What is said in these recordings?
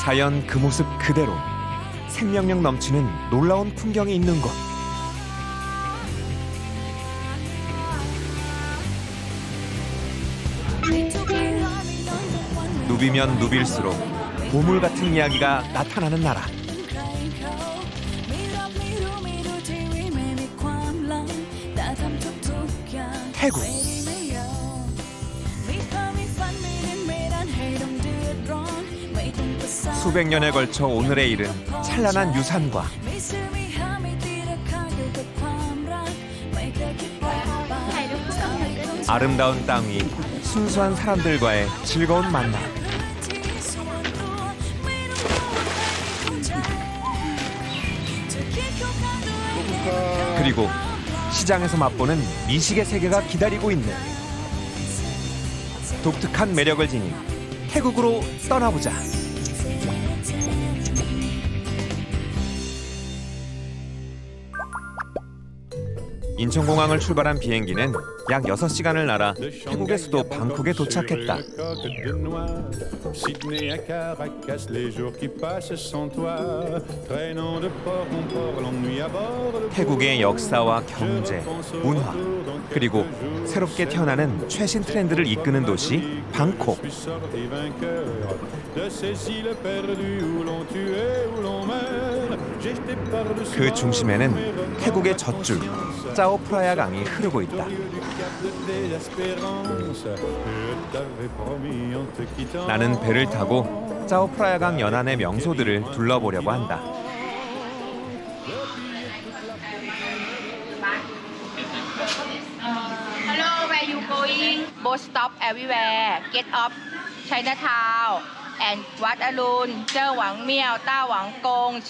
자연 그 모습 그대로 생명력 넘치는 놀라운 풍경이 있는 곳. 누비면 누빌수록 보물 같은 이야기가 나타나는 나라. 태국. 수백 년에 걸쳐 오늘에 이른 찬란한 유산과 아름다운 땅 위 순수한 사람들과의 즐거운 만남. 그리고 시장에서 맛보는 미식의 세계가 기다리고 있는 독특한 매력을 지닌 태국으로 떠나보자. 인천공항을 출발한 비행기는 약 6시간을 날아 태국의 수도 방콕에 도착했다. 태국의 역사와 경제, 문화, 그리고 새롭게 태어나는 최신 트렌드를 이끄는 도시 방콕. 그 중심에는 태국의 젖줄 짜오프라야 강이 흐르고 있다. 나는 배를 타고 짜오프라야 강 연안의 명소들을 둘러보려고 한다. Hello, where you going? Boat stop everywhere. Get off Chinatown and Wat Arun, Chơ Wang Miao, Ta Wang Kong,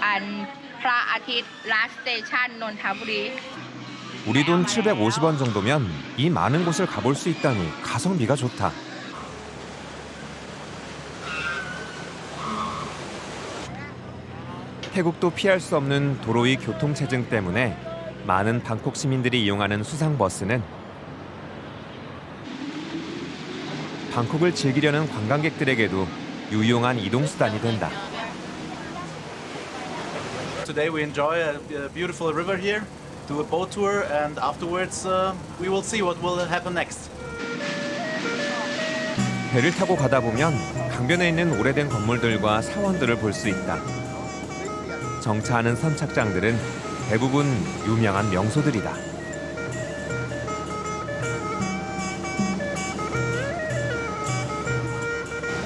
and Phra Athit. Last station, Nonthaburi. 우리 돈 750원 정도면 이 많은 곳을 가볼 수 있다니 가성비가 좋다. 태국도 피할 수 없는 도로 위 교통체증 때문에 많은 방콕 시민들이 이용하는 수상버스는 방콕을 즐기려는 관광객들에게도 유용한 이동수단이 된다. Today we enjoy a beautiful river here, do a boat tour, and afterwards we will see what will happen next. 배를 타고 가다 보면 강변에 있는 오래된 건물들과 사원들을 볼 수 있다. 정차하는 선착장들은 대부분 유명한 명소들이다.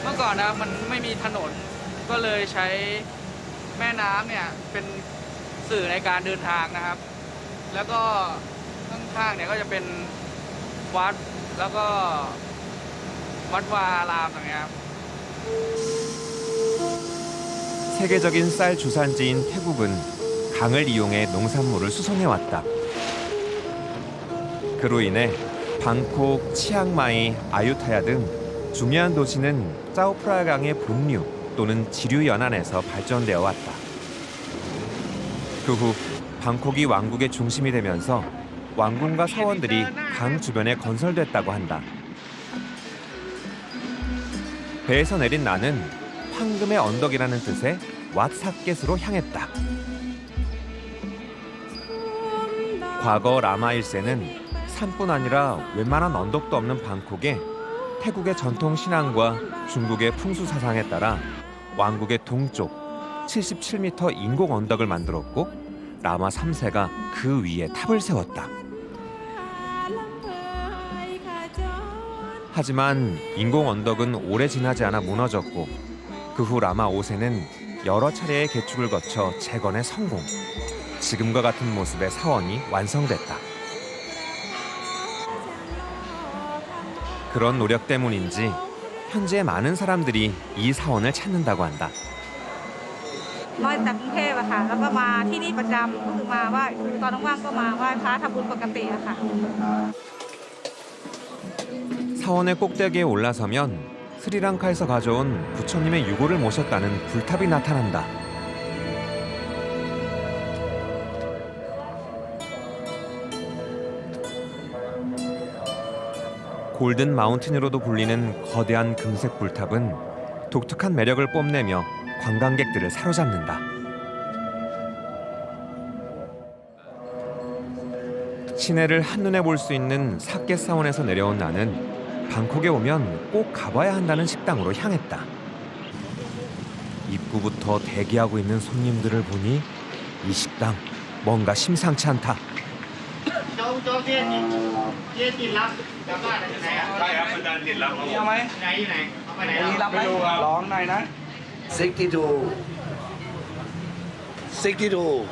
เมื่อก่อนนะมันไม่มีถนนก็เลยใช้แม่น้ำเนี่ยเป็นสื่อในการเดินทางนะครับแล้วก็ข้างๆเนี่ยก็จะเป็นวัดแล้วก็วัดวาอารามอย่างเงี้ยครับ 세계적인 쌀 주산지인 태국은 강을 이용해 농산물을 수송해왔다. 그로 인해 방콕, 치앙마이, 아유타야 등 중요한 도시는 짜오프라야 강의 본류 또는 지류 연안에서 발전되어 왔다. 그 후 방콕이 왕국의 중심이 되면서 왕궁과 사원들이 강 주변에 건설됐다고 한다. 배에서 내린 나는 황금의 언덕이라는 뜻의 왓사켓으로 향했다. 과거 라마 1세는 산뿐 아니라 웬만한 언덕도 없는 방콕에 태국의 전통 신앙과 중국의 풍수 사상에 따라 왕국의 동쪽 77m 인공 언덕을 만들었고 라마 3세가 그 위에 탑을 세웠다. 하지만 인공 언덕은 오래 지나지 않아 무너졌고 그 후 라마 5세는 여러 차례의 개축을 거쳐 재건에 성공. 지금과 같은 모습의 사원이 완성됐다. 그런 노력 때문인지 현재 많은 사람들이 이 사원을 찾는다고 한다. มาจากกรุงเทพอะค่ะแล้วก็มาที่นี่ประจำก็คือมาไหว้ตอนว่างๆก็มาไหว้พระทำบุญปกติอะค่ะ 사원의 꼭대기에 올라서면 스리랑카에서 가져온 부처님의 유고를 모셨다는 불탑이 나타난다. 골든 마운틴으로도 불리는 거대한 금색 불탑은 독특한 매력을 뽐내며 관광객들을 사로잡는다. 시내를 한눈에 볼 수 있는 사케사원에서 내려온 나는 방콕에 오면 꼭 가봐야 한다는 식당으로 향했다. 입구부터 대기하고 있는 손님들을 보니 이 식당 뭔가 심상치 않다. มีเอาไหมมีรับไหมร้องหน่อยนะ 62 62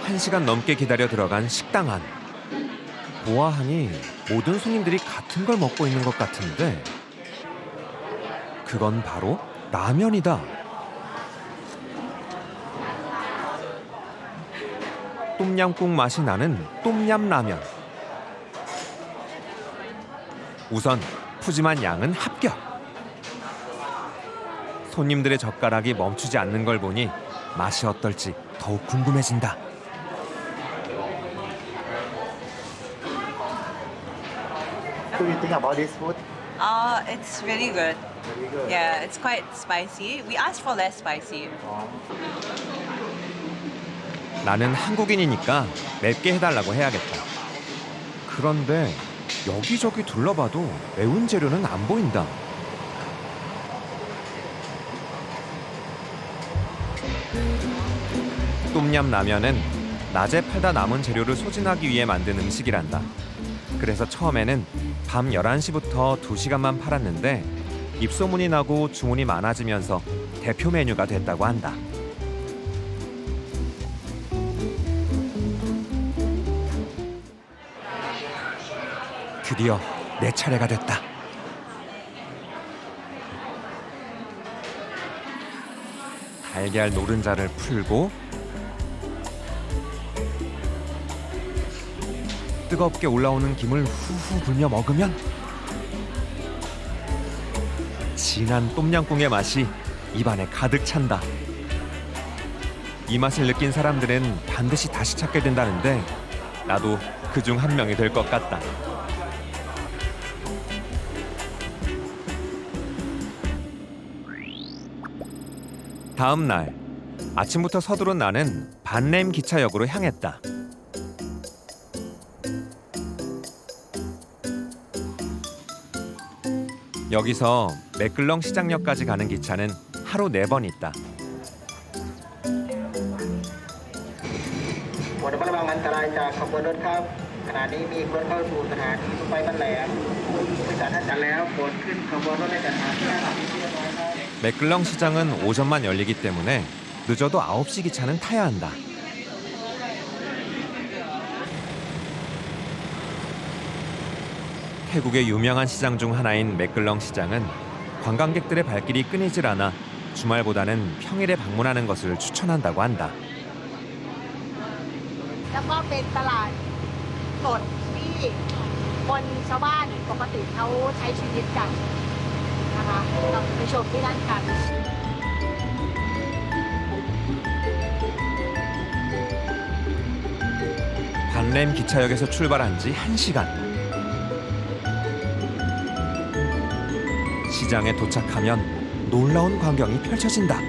1시간 넘게 기다려 들어간 식당 안. 보아하니 모든 손님들이 같은 걸 먹고 있는 것 같은데 그건 바로 라면이다. 똠얌꿍 맛이 나는 똠얌라면. 우선 푸짐한 양은 합격. 손님들의 젓가락이 멈추지 않는 걸 보니 맛이 어떨지 더욱 궁금해진다. What do you think about this food? It's really good. Yeah, it's quite spicy. We asked for less spicy. 나는 한국인이니까 맵게 해달라고 해야겠다. 그런데 여기저기 둘러봐도 매운 재료는 안 보인다. 똠얌 라면은 낮에 팔다 남은 재료를 소진하기 위해 만든 음식이란다. 그래서 처음에는 밤 11시부터 2시간만 팔았는데 입소문이 나고 주문이 많아지면서 대표 메뉴가 됐다고 한다. 드디어 내 차례가 됐다. 달걀 노른자를 풀고 뜨겁게 올라오는 김을 후후 불며 먹으면 진한 똠양꿍의 맛이 입안에 가득 찬다. 이 맛을 느낀 사람들은 반드시 다시 찾게 된다는데 나도 그중 한 명이 될 것 같다. 다음 날 아침부터 서두른 나는 반램 기차역으로 향했다. 여기서 매끌렁 시장역까지 가는 기차는 하루 4번 있다. หมวดระวังอันตรายจากขบวนรถครับขณะนี้มีรถเข้าสู่สถานีรถไฟบ้านแหลมบริษัทท่านจัดแล้วโปรดขึ้นขบวนรถในสถานีที่เรียบร้อยครับ 매끌렁 시장은 오전만 열리기 때문에 늦어도 9시 기차는 타야 한다. 태국의 유명한 시장 중 하나인 매끌렁 시장은 관광객들의 발길이 끊이질 않아 주말보다는 평일에 방문하는 것을 추천한다고 한다. แล้วก็เป็นตลาดสดที่คนชาวบ้านปกติเขาใช้ชีวิตกันนะคะเราไปชมที่นั่นกัน 반램 기차역에서 출발한 지 1시간. 시장에 도착하면 놀라운 광경이 펼쳐진다.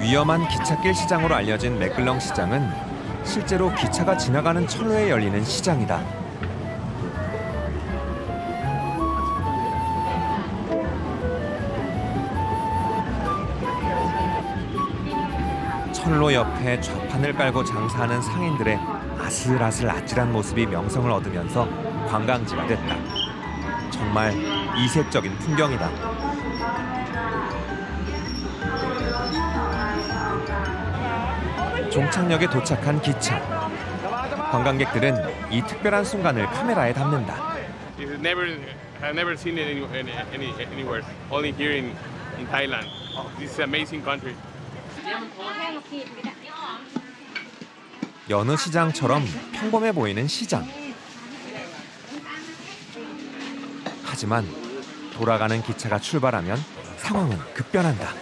위험한 기찻길 시장으로 알려진 매끌렁 시장은 실제로 기차가 지나가는 철로에 열리는 시장이다. 철로 옆에 좌판을 깔고 장사하는 상인들의 아슬아슬 아찔한 모습이 명성을 얻으면서 관광지가 됐다. 정말 이색적인 풍경이다. 종착역에 도착한 기차. 관광객들은 이 특별한 순간을 카메라에 담는다. I've never seen it anywhere. Only here in Thailand. This is an amazing country. 여느 시장처럼 평범해 보이는 시장. 하지만 돌아가는 기차가 출발하면 상황은 급변한다.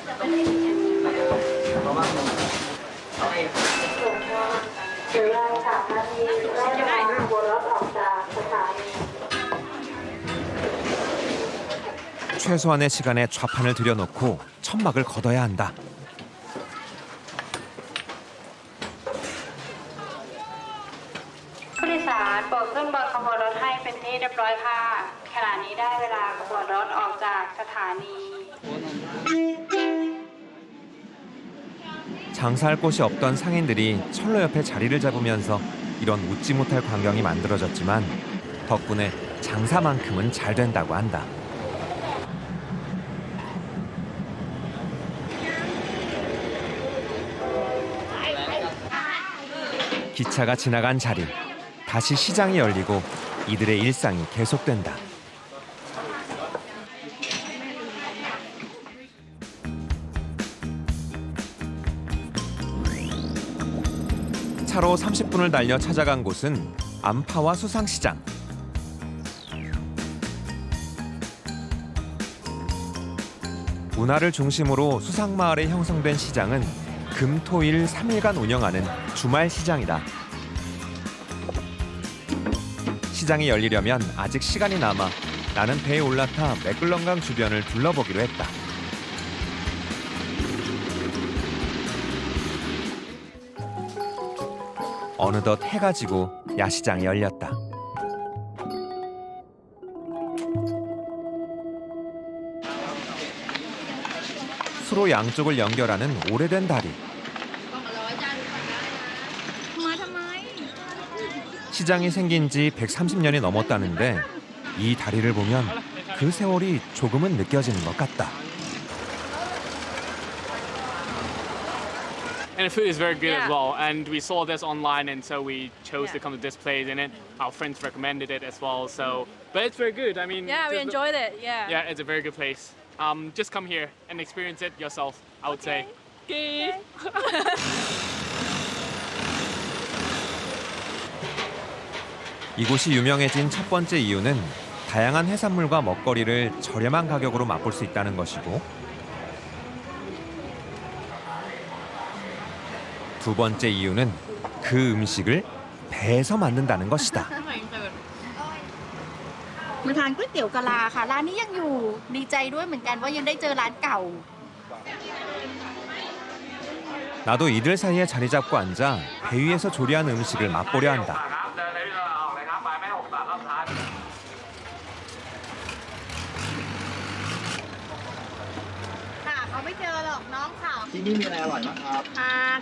최소한의 시간에 좌판을 들여놓고 천막을 걷어야 한다. ผู้โดยสารโปรดขึ้นบนขบวนรถให้เป็นที่เรียบร้อยค่ะขณะนี้ได้เวลาขบวนรถออกจากสถานี 장사할 곳이 없던 상인들이 철로 옆에 자리를 잡으면서 이런 웃지 못할 광경이 만들어졌지만 덕분에 장사만큼은 잘 된다고 한다. 기차가 지나간 자리, 다시 시장이 열리고 이들의 일상이 계속된다. 차로 30분을 달려 찾아간 곳은 안파와 수상시장. 문화를 중심으로 수상마을에 형성된 시장은 금, 토, 일 3일간 운영하는 주말 시장이다. 시장이 열리려면 아직 시간이 남아 나는 배에 올라타 맥글런강 주변을 둘러보기로 했다. 어느덧 해가 지고 야시장이 열렸다. 수로 양쪽을 연결하는 오래된 다리. 시장이 생긴 지 130년이 넘었다는데 이 다리를 보면 그 세월이 조금은 느껴지는 것 같다. And the food is very good as well. And we saw this online, and so we chose to come to this place. And then our friends recommended it as well. So, but it's very good. I mean, Yeah, we enjoyed it. Yeah. Yeah, it's a very good place. Just come here and experience it yourself. I would say. Okay. 이곳이 유명해진 첫 번째 이유는 다양한 해산물과 먹거리를 저렴한 가격으로 맛볼 수 있다는 것이고, 두 번째 이유는 그 음식을 배에서 만든다는 것이다. มาทานก๋วยเตี๋ยวกะลาค่ะร้านนี้ยังอยู่ดีใจด้วยเหมือนกันว่ายังได้เจอร้านเก่า 나도 이들 사이에 자리 잡고 앉아 배 위에서 조리한 음식을 맛보려 한다. ค่ะเขาไม่เจอหรอกน้องค่ะ ที่นี่มีอะไรอร่อยบ้างครับ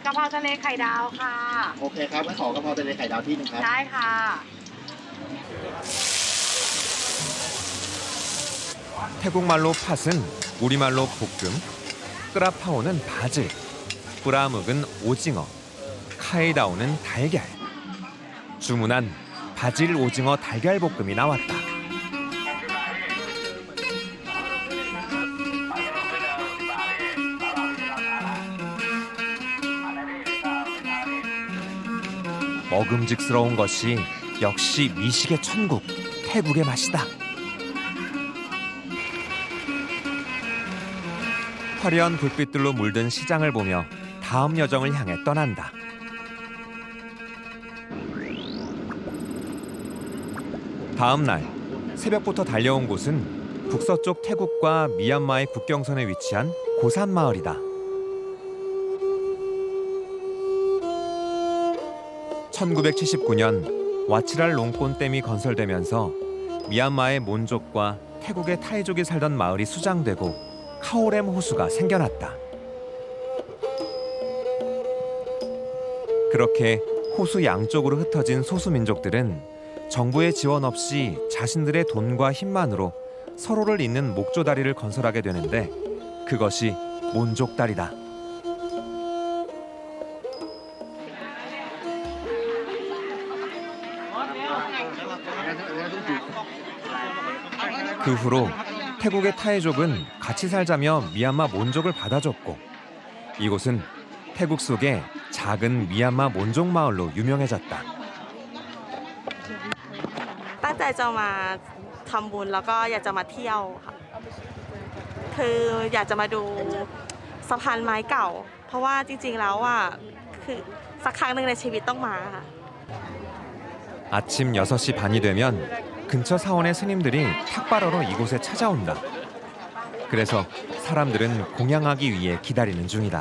กะเพราทะเลไข่ดาวค่ะ โอเคครับงั้นขอกะเพราทะเลไข่ดาวที่หนึงครับ ได้ค่ะ 태국말로 팥은 우리말로 볶음, 끄라파오는 바질, 뿌라묵은 오징어, 카이다오는 달걀. 주문한 바질 오징어 달걀 볶음이 나왔다. 먹음직스러운 것이 역시 미식의 천국, 태국의 맛이다. 화려한 불빛들로 물든 시장을 보며 다음 여정을 향해 떠난다. 다음 날 새벽부터 달려온 곳은 북서쪽 태국과 미얀마의 국경선에 위치한 고산 마을이다. 1979년 와치랄 롱꼰댐이 건설되면서 미얀마의 몬족과 태국의 타이족이 살던 마을이 수장되고 카오렘 호수가 생겨났다. 그렇게 호수 양쪽으로 흩어진 소수민족들은 정부의 지원 없이 자신들의 돈과 힘만으로 서로를 잇는 목조다리를 건설하게 되는데 그것이 몬족다리다. 그 후로 태국의 타이족은 같이 살자며 미얀마 몬족을 받아줬고 이곳은 태국 속의 작은 미얀마 몬족 마을로 유명해졌다. ตั้งใจจะมาทำบุญแล้วก็อยากจะมาเที่ยวค่ะคืออยากจะมาดูสะพานไม้เก่า เพราะว่าจริงๆแล้วอ่ะคือสักครั้งหนึ่งในชีวิตต้องมาค่ะ 아침 6시 반이 되면 근처 사원의 스님들이 탁발하러 이곳에 찾아온다. 그래서 사람들은 공양하기 위해 기다리는 중이다.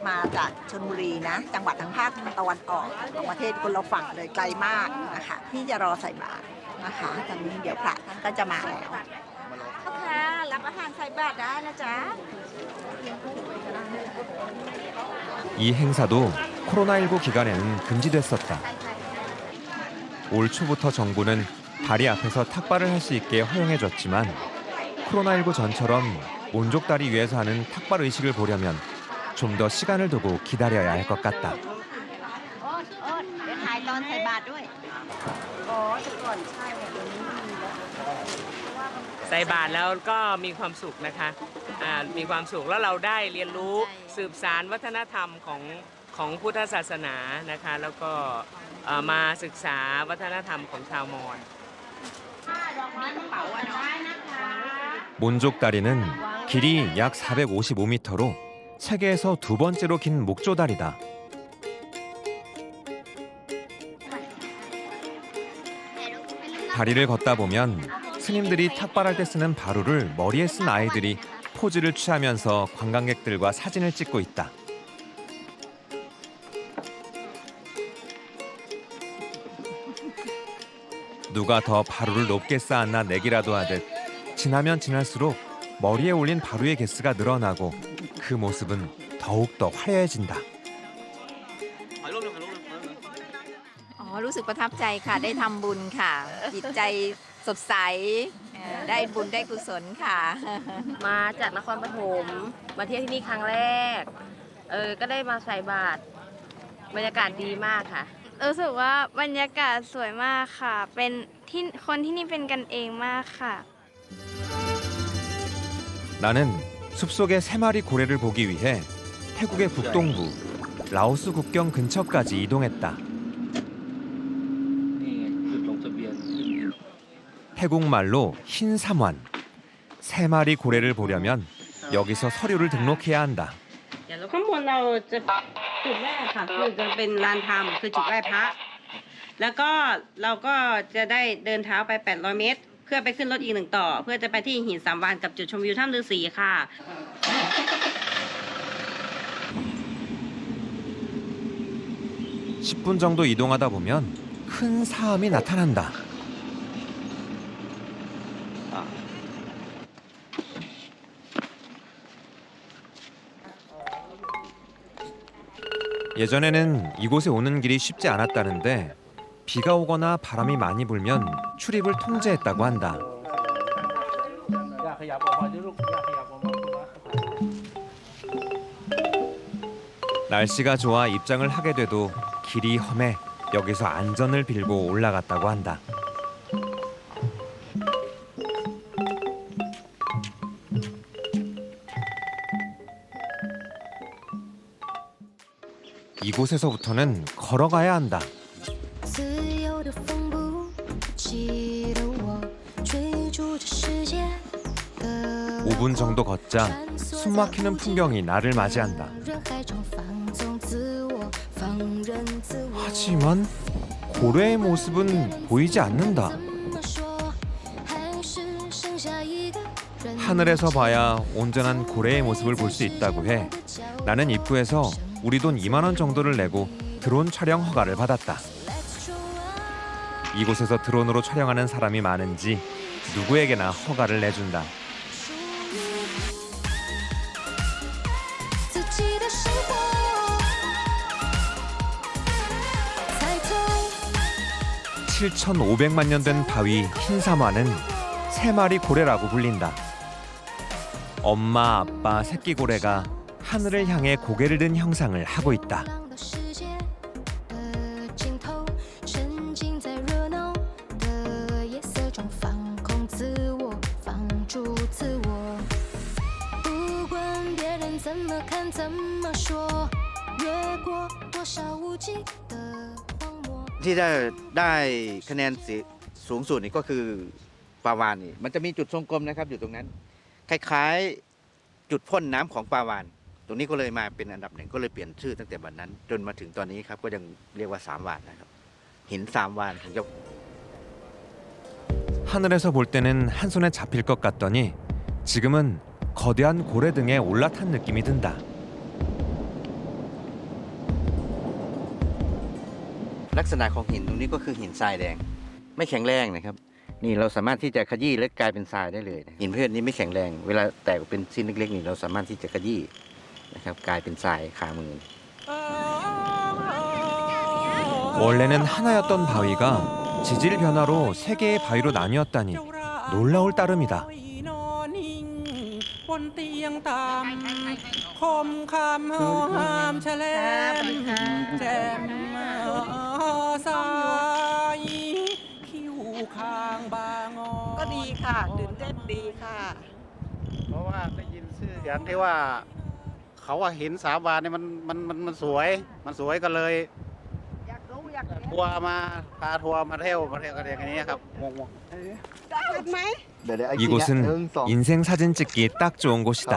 มาจากชลบุรีนะจังหวัดทางภาคตะวันออกของประเทศคนละฝั่งเลยไกลมากนะคะที่จะรอใส่บาตรนะคะตอนนี้เดี๋ยวพระท่านก็จะมาแล้วค่ะรับอาหารใส่บาตรได้นะจ๊ะ 이 행사도 코로나19 기간에는 금지됐었다. 올 초부터 정부는 다리 앞에서 탁발을 할 수 있게 허용해줬지만 코로나19 전처럼 몬족다리 위에서 하는 탁발 의식을 보려면 좀 더 시간을 두고 기다려야 할 것 같다. เดี๋ยวถ่ายตอนใส่บาตรด้วยอ๋อแต่ก่อนใช่เดี๋ยวนี้มีแล้ว ใส่บาตรแล้วก็มีความสุขนะคะมีความสุขแล้วเราได้เรียนรู้สืบสานวัฒนธรรมของพุทธศาสนานะคะแล้วก็มาศึกษาวัฒนธรรมของชาวมอญ 몬족다리는 길이 약 455m로 세계에서 두 번째로 긴 목조다리다. 다리를 걷다 보면 스님들이 탁발할 때 쓰는 바루를 머리에 쓴 아이들이 포즈를 취하면서 관광객들과 사진을 찍고 있다. 누가 더 바루를 높게 쌓았나 내기라도 하듯 지나면 지날수록 머리에 올린 바루의 개수가 늘어나고 그 모습은 더욱더 화려해진다. รู้สึกประทับใจค่ะได้ทำบุญค่ะจิตใจสดใสได้บุญได้กุศลค่ะ มาจากนครปฐมมาเที่ยวที่นี่ครั้งแรกก็ได้มาใส่บาตรบรรยากาศดีมากค่ะ รู้สึกว่าบรรยากาศสวยมากค่ะเป็นที่คนที่นี่เป็นกันเองมากค่ะ 나는 숲속의 3마리 고래를 보기 위해 태국의 북동부 라오스 국경 근처까지 이동했다. 태국말로 흰 삼환. 3마리 고래를 보려면 여기서 서류를 등록해야 한다. ข้างบนเราจะจุดแรกค่ะคือจะเป็นลานธรรมคือจุดไหว้พระแล้วก็เราก็จะได้เดินเท้าไป800 เมตรเพื่อไปขึ้นรถอีก1ต่อเพื่อจะไปที่หิน3 วันกับจุดชมวิวถ้ำฤาษีค่ะ 10분 정도 이동하다 보면 큰 사암이 나타난다. 예전에는 이곳에 오는 길이 쉽지 않았다는데 비가 오거나 바람이 많이 불면 출입을 통제했다고 한다. 날씨가 좋아 입장을 하게 돼도 길이 험해 여기서 안전을 빌고 올라갔다고 한다. 이곳에서부터는 걸어가야 한다. 5분 정도 걷자 숨막히는 풍경이 나를 맞이한다. 하지만 고래의 모습은 보이지 않는다. 하늘에서 봐야 온전한 고래의 모습을 볼 수 있다고 해 나는 입구에서 우리 돈 2만 원 정도를 내고 드론 촬영 허가를 받았다. 이곳에서 드론으로 촬영하는 사람이 많은지 누구에게나 허가를 내준다. (7,500만 년) 된 바위 흰삼화는 3마리 고래라고 불린다. 엄마, 아빠, 새끼 고래가 하늘을 향해 고개를 든 형상을 하고 있다.ที่ได้คะแนนสูงสุดนี่ก็คือปลาวาฬนี่มันจะมีจุดทรงกลมนะครับอยู่ตรงนั้นคล้ายๆจุดพ่นน้ำของปลาวาฬ ตรงนี้ก็เลยมาเป็นอันดับหนึ่งก็เลยเปลี่ยนชื่อตั้งแต่วันนั้นจนมาถึงตอนนี้ครับก็ยังเรียกว่า3 วานนะครับหิน3 วานถึงจะ 하늘에서 볼 때는 한 손에 잡힐 것 같더니 지금은 거대한 고래 등에 올라탄 느낌이 든다.ลักษณะของหินตรงนี้ก็คือหินทรายแดงไม่แข็งแรงนะครับนี่เราสามารถที่จะขยี้และกลายเป็นทรายได้เลยนะหินประเภทนี้ไม่แข็งแรงเวลาแตกเป็นชิ้นเล็กๆนี่เราสามารถที่จะขยี้นะครับกลายเป็นทรายคามือ 원래는 하나였던 바위가 지질 변화로 3개의 바위로 나뉘었다니 놀라울 따름이다. บนเตียงตำคมคำหามแฉลมแจ่มสายคิ้วคางบางอ ก็ดีค่ะตื่นเต้นดีค่ะ เพราะว่าได้ยินชื่อเสียงที่ว่าเขาว่าหิน3 วานเนี่ยมันสวยก็เลยทัวร์มาพาทัวร์มาเที่ยวกันอย่างนี้ครับงง 이곳은 인생 사진 찍기에 딱 좋은 곳이다.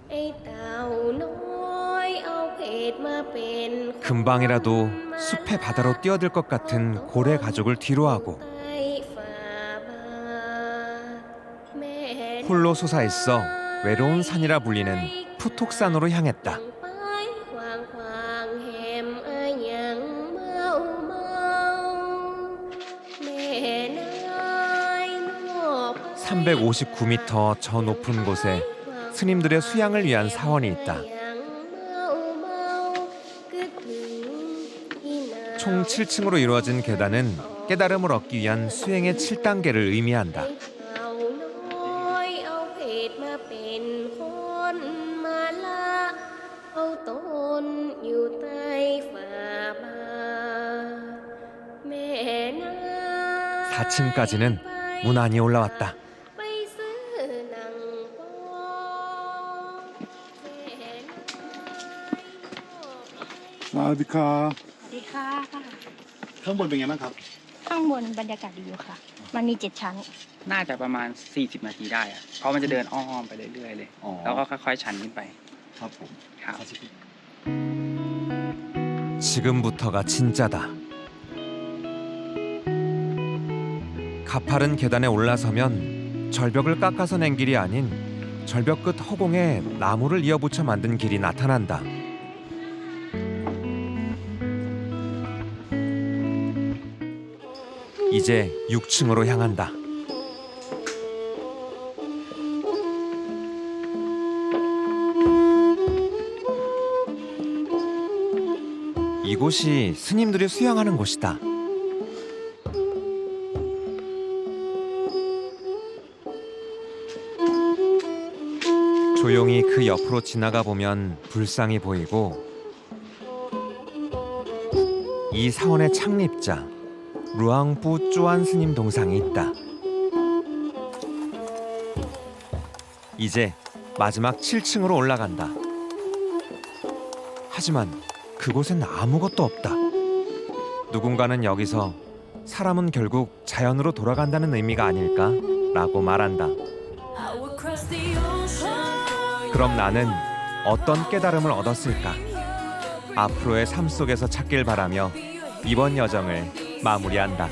ไอ้เต่าน้อยเอาเพชรมาเป็น 금방이라도 숲의 바다로 뛰어들 것 같은 고래 가족을 뒤로하고 ไต้ฝ่าบาแม่ 홀로 솟아있어 외로운 산이라 불리는 푸톡산으로 향했다. ไปควางควางแหมอายังเมาเมาแม่นายนอก 359m 저 높은 곳에 스님들의 수양을 위한 사원이 있다. 총 7층으로 이루어진 계단은 깨달음을 얻기 위한 수행의 7단계를 의미한다. เอาน้อยเอาเพชรมาเป็นคนมาละเอาตนอยู่ใต้ฝ่าบาแม่นาย 4층까지는 무난히 올라왔다. ไปซื้อหนังโป๊ สวัสดีครับ สวัสดีค่ะ ข้างบนเป็นไงบ้างครับ ข้างบนบรรยากาศดีอยู่ค่ะ มันมี7 ชั้น น่าจะประมาณ 40 นาทีได้อะเพราะมันจะเดินอ้อมไปเรื่อยๆเลย แล้วก็ค่อยๆ ชันขึ้นไป ครับผม ครับ 지금부터가 진짜다. 가파른 계단에 올라서면 절벽을 깎아서 낸 길이 아닌 절벽 끝 허공에 나무를 이어붙여 만든 길이 나타난다. 이제 6층으로 향한다. 이곳이 스님들이 수양하는 곳이다. 조용히 그 옆으로 지나가 보면 불상이 보이고 이 사원의 창립자 루앙부 쪼안 스님 동상이 있다. 이제 마지막 7층으로 올라간다. 하지만 그곳엔 아무것도 없다. 누군가는 여기서 사람은 결국 자연으로 돌아간다는 의미가 아닐까라고 말한다. 그럼 나는 어떤 깨달음을 얻었을까? 앞으로의 삶 속에서 찾길 바라며 이번 여정을 마무리한다.